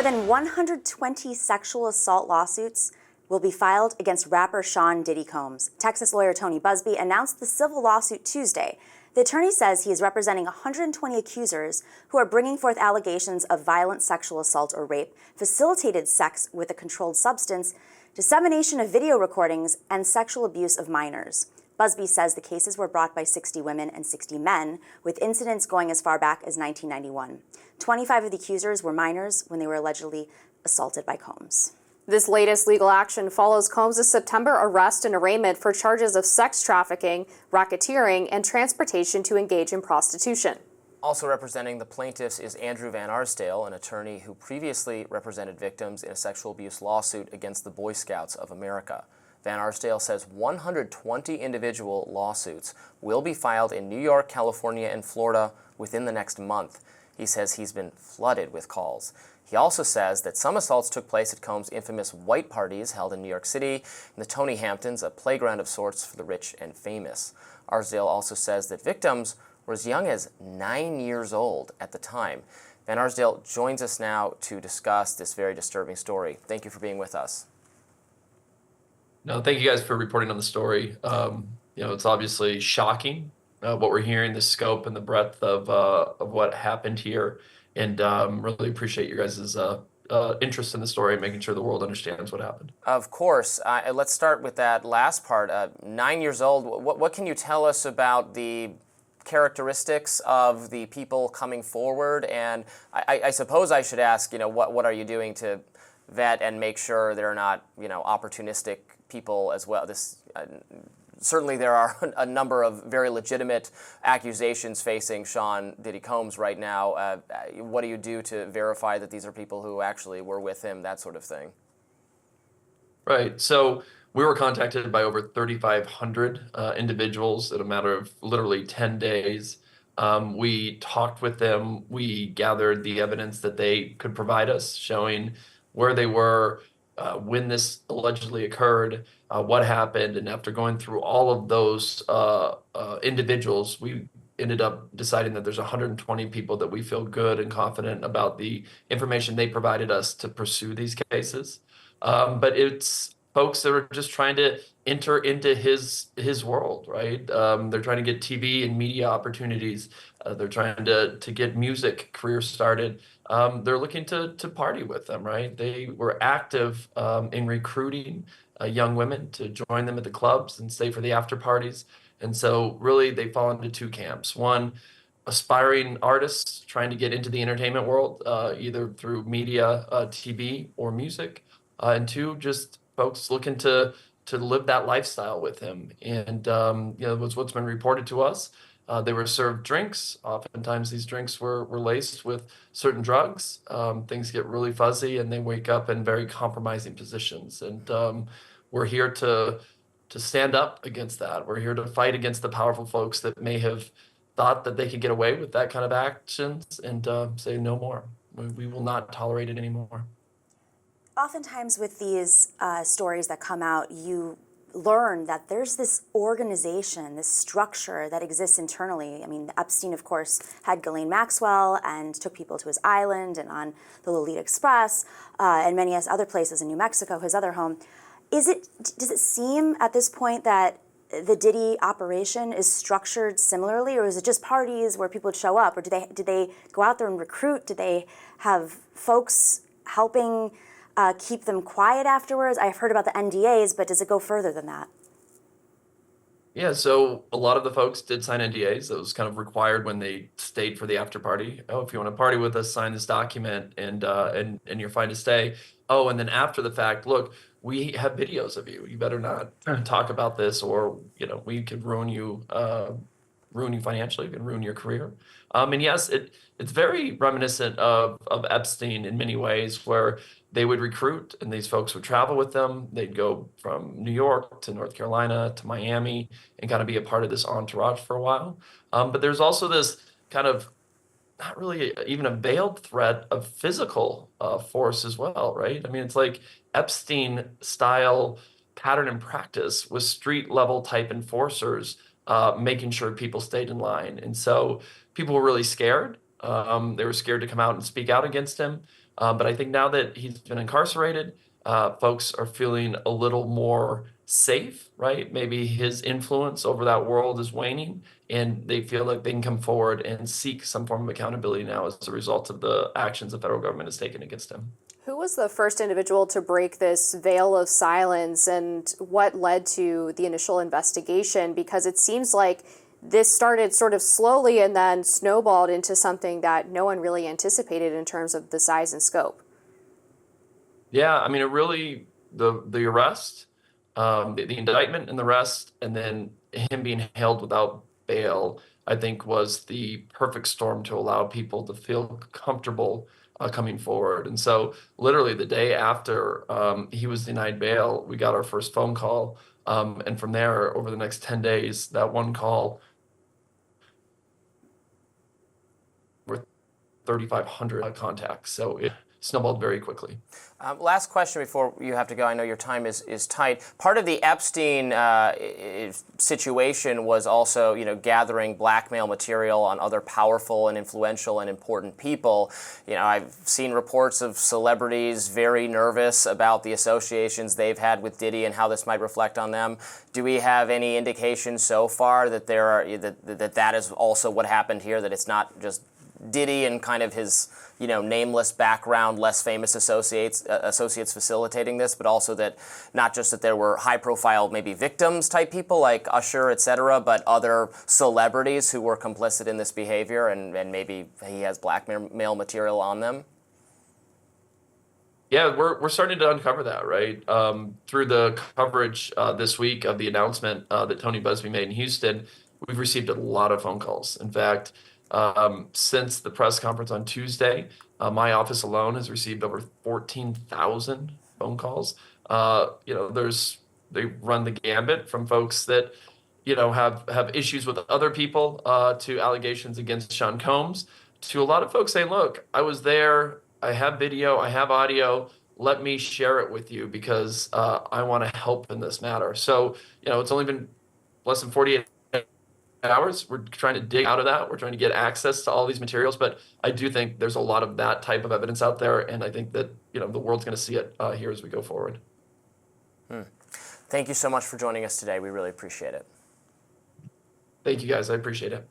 More than 120 sexual assault lawsuits will be filed against rapper Sean Diddy Combs. Texas lawyer Tony Busby announced the civil lawsuit Tuesday. The attorney says he is representing 120 accusers who are bringing forth allegations of violent sexual assault or rape, facilitated sex with a controlled substance, dissemination of video recordings, and sexual abuse of minors. Busby says the cases were brought by 60 women and 60 men, with incidents going as far back as 1991. 25 of the accusers were minors when they were allegedly assaulted by Combs. This latest legal action follows Combs' September arrest and arraignment for charges of sex trafficking, racketeering, and transportation to engage in prostitution. Also representing the plaintiffs is Andrew Van Arsdale, an attorney who previously represented victims in a sexual abuse lawsuit against the Boy Scouts of America. Van Arsdale says 120 individual lawsuits will be filed in New York, California, and Florida within the next month. He says he's been flooded with calls. He also says that some assaults took place at Combs' infamous white parties held in New York City and the Tony Hamptons, a playground of sorts for the rich and famous. Arsdale also says that victims were as young as 9 years old at the time. Van Arsdale joins us now to discuss this very disturbing story. Thank you for being with us. No, thank you guys for reporting on the story. It's obviously shocking what we're hearing, the scope and the breadth of what happened here, and really appreciate your guys' interest in the story and making sure the world understands what happened. Of course. Let's start with that last part. 9 years old. What can you tell us about the characteristics of the people coming forward? And I suppose I should ask, what are you doing to vet and make sure they're not, opportunistic people as well? Certainly there are a number of very legitimate accusations facing Sean Diddy Combs right now. What do you do to verify that these are people who actually were with him, that sort of thing? Right. So we were contacted by over 3,500 individuals in a matter of literally 10 days. We talked with them. We gathered the evidence that they could provide us, showing where they were, when this allegedly occurred, what happened. And after going through all of those individuals, we ended up deciding that there's 120 people that we feel good and confident about the information they provided us to pursue these cases. But it's folks that are just trying to enter into his world, right? They're trying to get TV and media opportunities. They're trying to get music careers started. They're looking to party with them, right? They were active in recruiting young women to join them at the clubs and stay for the after parties. And so really they fall into two camps. One, aspiring artists trying to get into the entertainment world, either through media, TV, or music. And two, just folks looking to live that lifestyle with him. And what's been reported to us. They were served drinks. Oftentimes these drinks were laced with certain drugs. Things get really fuzzy and they wake up in very compromising positions. And we're here to stand up against that. We're here to fight against the powerful folks that may have thought that they could get away with that kind of actions and say no more. We will not tolerate it anymore. Oftentimes with these stories that come out, you learn that there's this organization, this structure that exists internally. I mean, Epstein, of course, had Ghislaine Maxwell and took people to his island and on the Lolita Express and many other places in New Mexico, his other home. Does it seem at this point that the Diddy operation is structured similarly, or is it just parties where people would show up, or did they go out there and recruit? Did they have folks helping keep them quiet afterwards? I've heard about the NDAs, but does it go further than that? Yeah, so a lot of the folks did sign NDAs. That was kind of required when they stayed for the after party. Oh, if you want to party with us, sign this document, and you're fine to stay. Oh, and then after the fact, look, we have videos of you. You better not talk about this, or we could ruin you financially. We can ruin your career. And yes, it's very reminiscent of Epstein in many ways, where they would recruit and these folks would travel with them. They'd go from New York to North Carolina to Miami and kind of be a part of this entourage for a while. But there's also this kind of not really even a veiled threat of physical force as well, right? I mean, it's like Epstein style pattern and practice with street level type enforcers making sure people stayed in line. And so people were really scared. They were scared to come out and speak out against him. But I think now that he's been incarcerated, folks are feeling a little more safe, right? Maybe his influence over that world is waning, and they feel like they can come forward and seek some form of accountability now as a result of the actions the federal government has taken against him. Who was the first individual to break this veil of silence, and what led to the initial investigation? Because it seems like this started sort of slowly and then snowballed into something that no one really anticipated in terms of the size and scope. Yeah, I mean, it really, the arrest, the indictment and the arrest, and then him being held without bail, I think was the perfect storm to allow people to feel comfortable coming forward. And so literally the day after he was denied bail, we got our first phone call. And from there, over the next 10 days, that one call, were 3,500 contacts. So it snowballed very quickly. Last question before you have to go. I know your time is tight. Part of the Epstein situation was also, gathering blackmail material on other powerful and influential and important people. I've seen reports of celebrities very nervous about the associations they've had with Diddy and how this might reflect on them. Do we have any indication so far that that is also what happened here? That it's not just Diddy and kind of his nameless background, less famous associates facilitating this, but also that not just that there were high-profile maybe victims type people like Usher, et cetera, but other celebrities who were complicit in this behavior, and maybe he has blackmail material on them? Yeah, we're starting to uncover that, right? Through the coverage this week of the announcement that Tony Busby made in Houston, we've received a lot of phone calls. In fact, since the press conference on Tuesday, my office alone has received over 14,000 phone calls. They run the gambit from folks that, have issues with other people to allegations against Sean Combs, to a lot of folks saying, look, I was there, I have video, I have audio, let me share it with you because I want to help in this matter. So, it's only been less than 48 hours. We're trying to dig out of that. We're trying to get access to all these materials, but I do think there's a lot of that type of evidence out there, and I think that the world's going to see it here as we go forward. Thank you so much for joining us today. We really appreciate it. Thank you, guys. I appreciate it.